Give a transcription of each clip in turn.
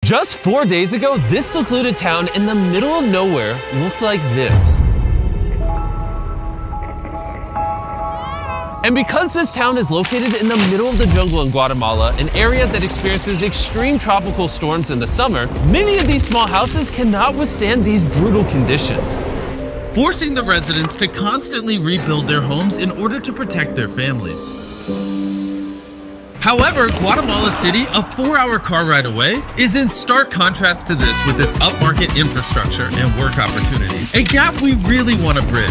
Just 4 days ago, this secluded town in the middle of nowhere looked like this. And because this town is located in the middle of the jungle in Guatemala, an area that experiences extreme tropical storms in the summer, many of these small houses cannot withstand these brutal conditions, forcing the residents to constantly rebuild their homes in order to protect their families. However, Guatemala City, a 4-hour car ride away, is in stark contrast to this with its upmarket infrastructure and work opportunities, a gap we really want to bridge.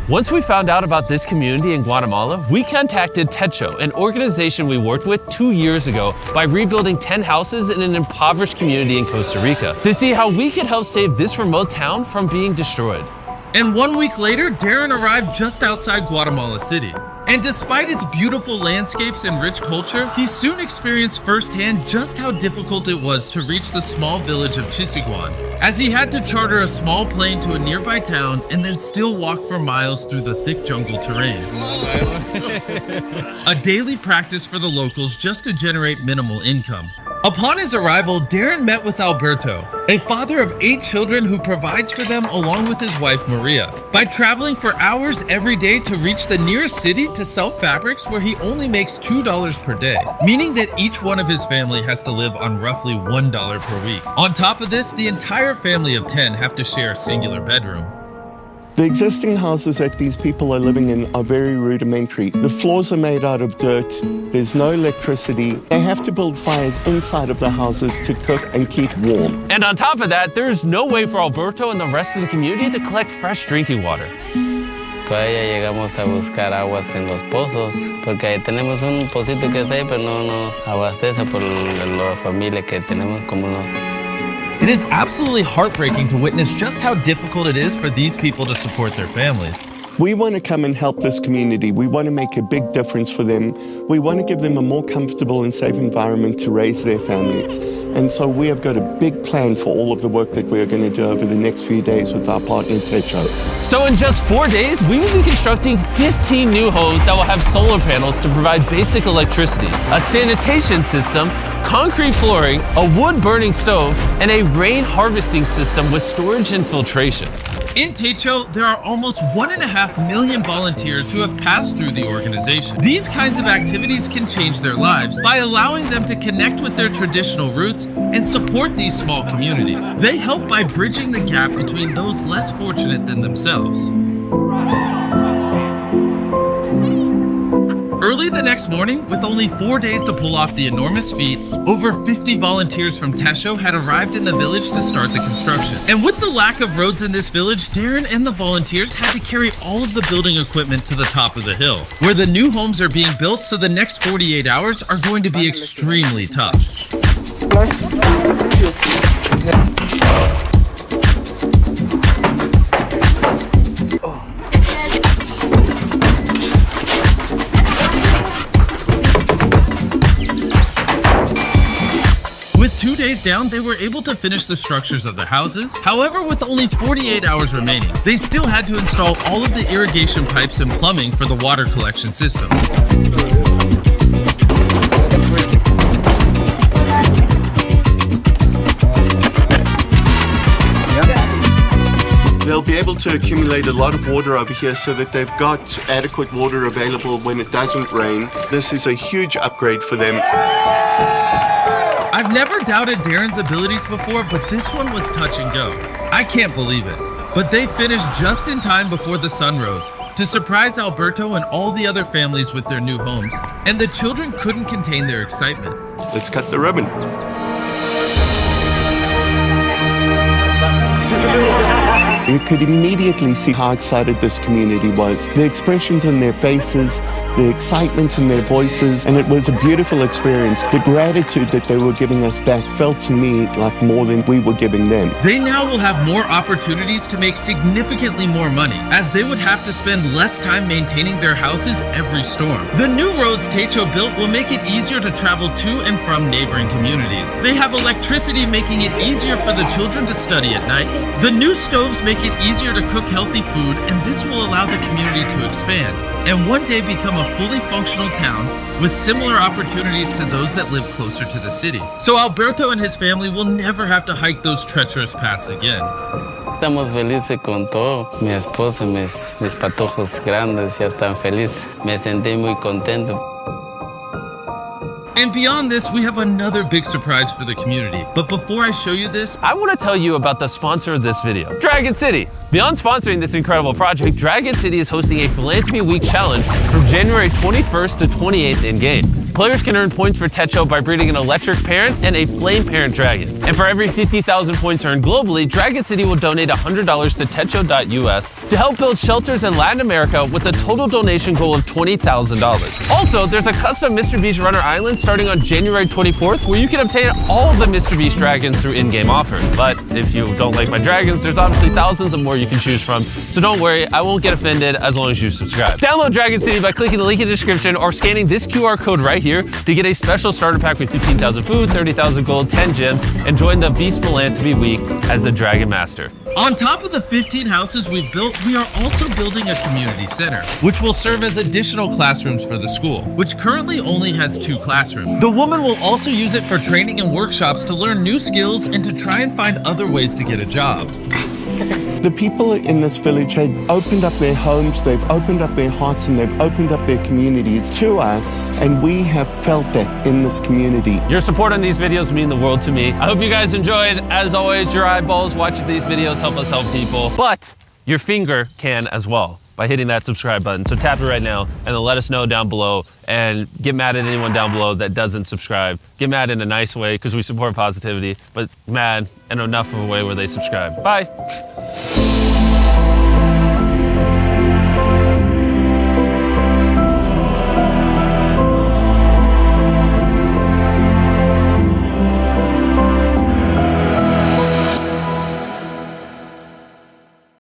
Once we found out about this community in Guatemala, we contacted Techo, an organization we worked with 2 years ago by rebuilding 10 houses in an impoverished community in Costa Rica, to see how we could help save this remote town from being destroyed. And 1 week later, Darren arrived just outside Guatemala City. And despite its beautiful landscapes and rich culture, he soon experienced firsthand just how difficult it was to reach the small village of Chisiguan, as he had to charter a small plane to a nearby town and then still walk for miles through the thick jungle terrain. A daily practice for the locals just to generate minimal income. Upon his arrival, Darren met with Alberto, a father of 8 children who provides for them along with his wife Maria, by traveling for hours every day to reach the nearest city to sell fabrics where he only makes $2 per day, meaning that each one of his family has to live on roughly $1 per week. On top of this, the entire family of 10 have to share a singular bedroom. The existing houses that these people are living in are very rudimentary. The floors are made out of dirt, there's no electricity. They have to build fires inside of the houses to cook and keep warm. And on top of that, there's no way for Alberto and the rest of the community to collect fresh drinking water. Todavía llegamos a buscar aguas en los pozos, porque ahí tenemos un pocito que está ahí, pero no nos abastece por la familia que tenemos como no. It is absolutely heartbreaking to witness just how difficult it is for these people to support their families. We want to come and help this community. We want to make a big difference for them. We want to give them a more comfortable and safe environment to raise their families. And so we have got a big plan for all of the work that we are going to do over the next few days with our partner Techo. So in just 4 days, we will be constructing 15 new homes that will have solar panels to provide basic electricity, a sanitation system, concrete flooring, a wood-burning stove, and a rain harvesting system with storage and filtration. In Techo, there are almost 1.5 million volunteers who have passed through the organization. These kinds of activities can change their lives by allowing them to connect with their traditional roots and support these small communities. They help by bridging the gap between those less fortunate than themselves. Early the next morning, with only 4 days to pull off the enormous feat, over 50 volunteers from Techo had arrived in the village to start the construction. And with the lack of roads in this village, Darren and the volunteers had to carry all of the building equipment to the top of the hill, where the new homes are being built, so the next 48 hours are going to be extremely tough. With 2 days down, they were able to finish the structures of the houses. However, with only 48 hours remaining, they still had to install all of the irrigation pipes and plumbing for the water collection system. They'll be able to accumulate a lot of water over here so that they've got adequate water available when it doesn't rain. This is a huge upgrade for them. I've never doubted Darren's abilities before, but this one was touch and go. I can't believe it. But they finished just in time before the sun rose to surprise Alberto and all the other families with their new homes, and the children couldn't contain their excitement. Let's cut the ribbon. You could immediately see how excited this community was. The expressions on their faces, the excitement in their voices, and it was a beautiful experience. The gratitude that they were giving us back felt to me like more than we were giving them. They now will have more opportunities to make significantly more money, as they would have to spend less time maintaining their houses every storm. The new roads Techo built will make it easier to travel to and from neighboring communities. They have electricity, making it easier for the children to study at night. The new stoves make it easier to cook healthy food, and this will allow the community to expand and one day become a fully functional town with similar opportunities to those that live closer to the city. So Alberto and his family will never have to hike those treacherous paths again. Estamos felices con todo. Mi esposa, mis patojos grandes ya están felices. Me sentí muy contento. And beyond this, we have another big surprise for the community. But before I show you this, I want to tell you about the sponsor of this video, Dragon City. Beyond sponsoring this incredible project, Dragon City is hosting a Philanthropy Week Challenge from January 21st to 28th in-game. Players can earn points for Techo by breeding an electric parent and a flame parent dragon. And for every 50,000 points earned globally, Dragon City will donate $100 to Techo.us to help build shelters in Latin America with a total donation goal of $20,000. Also, there's a custom Mr. Beast Runner Island starting on January 24th where you can obtain all of the Mr. Beast dragons through in-game offers. But if you don't like my dragons, there's obviously thousands of more you can choose from. So don't worry, I won't get offended as long as you subscribe. Download Dragon City by clicking the link in the description or scanning this QR code right here to get a special starter pack with 15,000 food, 30,000 gold, 10 gems, and join the Beast Philanthropy Week as the Dragon Master. On top of the 15 houses we've built, we are also building a community center, which will serve as additional classrooms for the school, which currently only has 2 classrooms. The woman will also use it for training and workshops to learn new skills and to try and find other ways to get a job. The people in this village have opened up their homes, they've opened up their hearts, and they've opened up their communities to us, and we have felt that in this community. Your support on these videos mean the world to me. I hope you guys enjoyed. As always, your eyeballs watching these videos help us help people, but your finger can as well by hitting that subscribe button. So tap it right now and then let us know down below, and get mad at anyone down below that doesn't subscribe. Get mad in a nice way because we support positivity, but mad in enough of a way where they subscribe. Bye.